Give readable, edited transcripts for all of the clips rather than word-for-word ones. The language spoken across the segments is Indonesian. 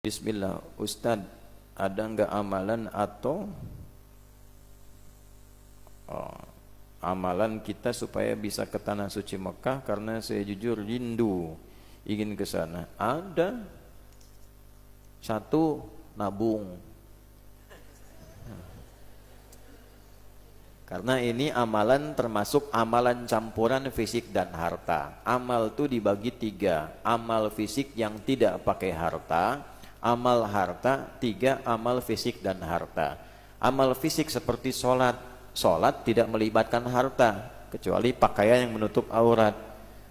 Bismillah, Ustadz, ada nggak amalan atau amalan kita supaya bisa ke tanah suci Mekah? Karena saya jujur rindu ingin ke sana. Ada. Satu, nabung. Karena ini amalan termasuk amalan campuran fisik dan harta. Amal itu dibagi tiga. Amal fisik yang tidak pakai harta, amal harta, tiga amal fisik dan harta. Amal fisik seperti sholat. Sholat tidak melibatkan harta, kecuali pakaian yang menutup aurat.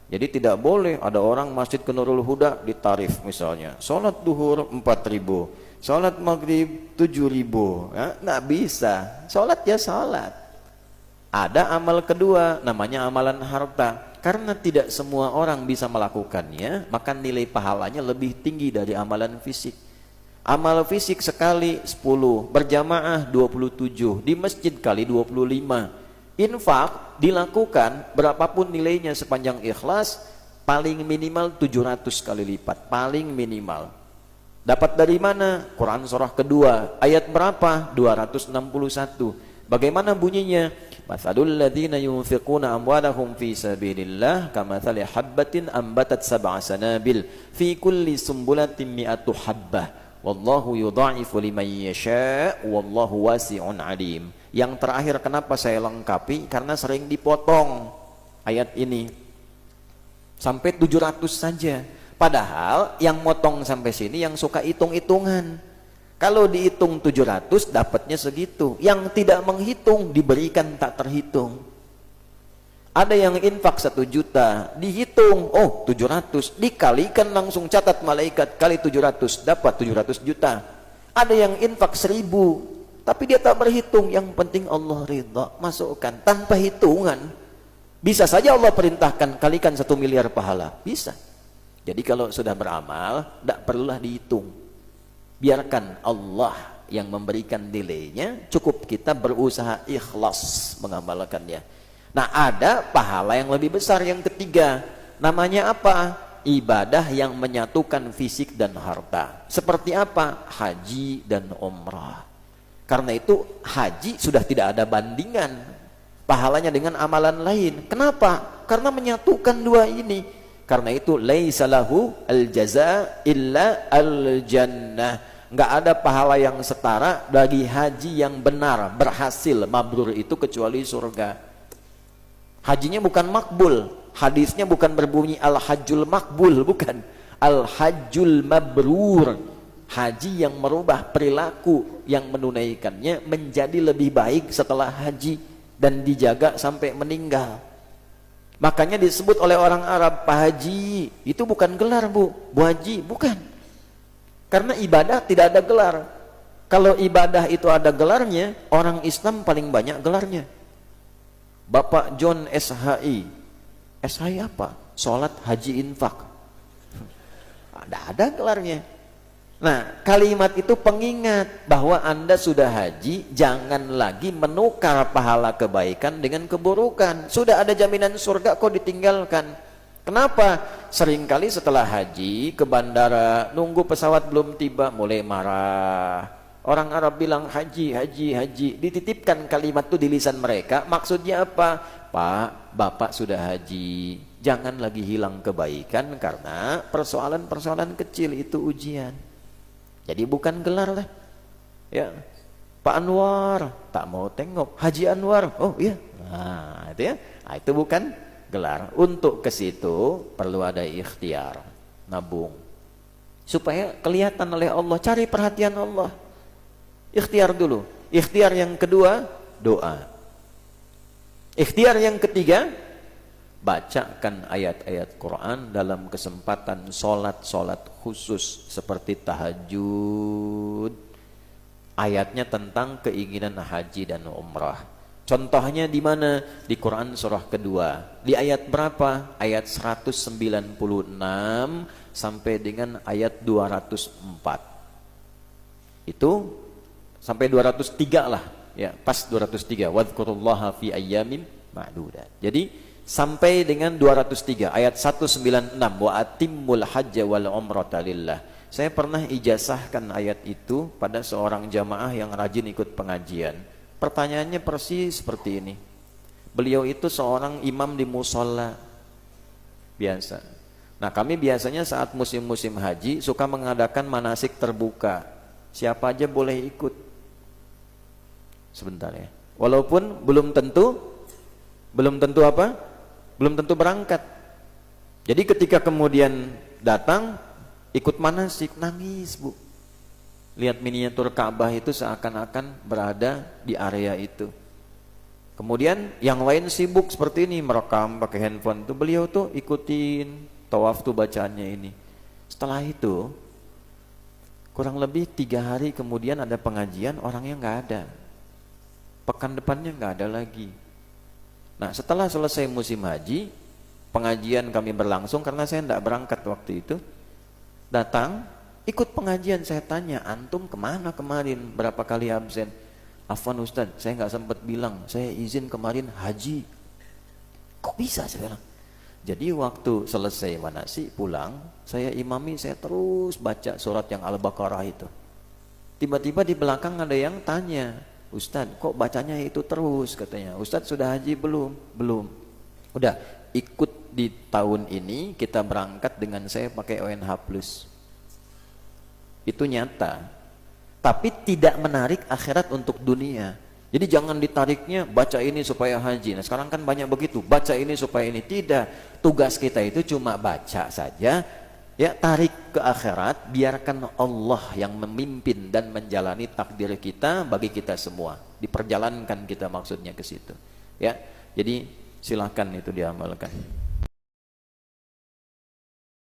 Jadi tidak boleh ada orang masjid ke Nurul Huda ditarif misalnya. Sholat duhur 4.000, sholat maghrib 7.000. Ya, nggak bisa. Sholat ya sholat. Ada amal kedua, namanya amalan harta. Karena tidak semua orang bisa melakukannya, maka nilai pahalanya lebih tinggi dari amalan fisik. Amal fisik sekali 10, berjamaah 27, di masjid kali 25. Infak dilakukan berapapun nilainya sepanjang ikhlas, paling minimal 700 kali lipat, paling minimal. Dapat dari mana? Quran surah kedua, ayat berapa? 261. Bagaimana bunyinya? Mathalul ladzina yunfiquna amwalahum fi sabilillah kamathali habbatin ambatat sab'a sanabil fi kulli sumbulatin mi'atu habbah wallahu yudha'ifu liman yasha' wallahu wasi'un alim. Yang terakhir kenapa saya lengkapi? Karena sering dipotong ayat ini sampai 700 saja. Padahal yang motong sampai sini yang suka hitung-hitungan. Kalau dihitung 700 dapatnya segitu. Yang tidak menghitung diberikan tak terhitung. Ada yang infak 1 juta, dihitung, oh 700, dikalikan langsung catat malaikat kali 700, dapat 700 juta. Ada yang infak 1.000, tapi dia tak berhitung, yang penting Allah ridha, masukkan tanpa hitungan. Bisa saja Allah perintahkan kalikan 1 miliar pahala, bisa. Jadi kalau sudah beramal, tak perlulah dihitung. Biarkan Allah yang memberikan nilainya, cukup kita berusaha ikhlas mengamalkannya. Nah, ada pahala yang lebih besar yang ketiga. Namanya apa? Ibadah yang menyatukan fisik dan harta. Seperti apa? Haji dan umrah. Karena itu haji sudah tidak ada bandingan pahalanya dengan amalan lain. Kenapa? Karena menyatukan dua ini. Karena itu laisa lahu al-jaza illa al-jannah. Nggak ada pahala yang setara bagi haji yang benar, berhasil, mabrur itu kecuali surga. Hajinya bukan makbul, hadisnya bukan berbunyi al-hajjul makbul, bukan. Al-hajjul mabrur, haji yang merubah perilaku yang menunaikannya menjadi lebih baik setelah haji dan dijaga sampai meninggal. Makanya disebut oleh orang Arab, Pak Haji, itu bukan gelar Bu Haji, bukan. Karena ibadah tidak ada gelar. Kalau ibadah itu ada gelarnya, orang Islam paling banyak gelarnya. Bapak John SHI. SHI apa? Sholat, haji, infak. Ada gelarnya. Nah, kalimat itu pengingat bahwa Anda sudah haji, jangan lagi menukar pahala kebaikan dengan keburukan. Sudah ada jaminan surga kok ditinggalkan. Kenapa? Seringkali setelah haji ke bandara, nunggu pesawat belum tiba, mulai marah. Orang Arab bilang haji, haji, haji. Dititipkan kalimat itu di lisan mereka. Maksudnya apa? Pak, Bapak sudah haji, jangan lagi hilang kebaikan karena persoalan-persoalan kecil itu ujian. Jadi bukan gelar lah. Ya, Pak Anwar, tak mau tengok. Haji Anwar, oh iya. Nah, itu ya. Nah, itu bukan gelar. Untuk ke situ perlu ada ikhtiar, nabung, supaya kelihatan oleh Allah, cari perhatian Allah. Ikhtiar dulu. Ikhtiar yang kedua, doa. Ikhtiar yang ketiga, bacakan ayat-ayat Quran dalam kesempatan sholat khusus seperti tahajud. Ayatnya tentang keinginan haji dan umrah. Contohnya di mana? Di Quran surah kedua. Di ayat berapa? Ayat 196 sampai dengan ayat 204. Itu sampai 203 lah. Ya, pas 203. Wadhkurullaha fi ayyamin ma'dudat. Jadi sampai dengan 203 ayat 196 wa atimmul hajja wal umrata lillah. Saya pernah ijazahkan ayat itu pada seorang jamaah yang rajin ikut pengajian. Pertanyaannya persis seperti ini. Beliau itu seorang imam di musola biasa. Nah, kami biasanya saat musim-musim haji suka mengadakan manasik terbuka. Siapa aja boleh ikut. Sebentar ya. Walaupun belum tentu apa? Belum tentu berangkat. Jadi ketika kemudian datang ikut manasik, nangis bu. Lihat miniatur Ka'bah itu seakan-akan berada di area itu. Kemudian yang lain sibuk seperti ini, merekam pakai handphone tuh. Beliau tuh ikutin tawaf tuh bacaannya ini. Setelah itu kurang lebih 3 hari kemudian ada pengajian, orangnya nggak ada. Pekan depannya nggak ada lagi. Nah, setelah selesai musim haji, pengajian kami berlangsung karena saya tidak berangkat waktu itu. Datang, ikut pengajian, saya tanya, antum kemana kemarin? Berapa kali absen? Afwan Ustadz, saya nggak sempat bilang, saya izin kemarin haji. Kok bisa saya bilang? Jadi waktu selesai manasik pulang, saya imami, saya terus baca surat yang Al-Baqarah itu. Tiba-tiba di belakang ada yang tanya, Ustadz kok bacanya itu terus katanya. Ustadz sudah haji belum? Belum. Udah ikut di tahun ini kita berangkat dengan saya pakai ONH+. Itu nyata. Tapi tidak menarik akhirat untuk dunia. Jadi jangan ditariknya baca ini supaya haji. Nah, sekarang kan banyak begitu, baca ini supaya ini. Tidak. Tugas kita itu cuma baca saja. Ya, tarik ke akhirat, biarkan Allah yang memimpin dan menjalani takdir kita bagi kita semua. Diperjalankan kita maksudnya ke situ. Ya. Jadi silakan itu diamalkan.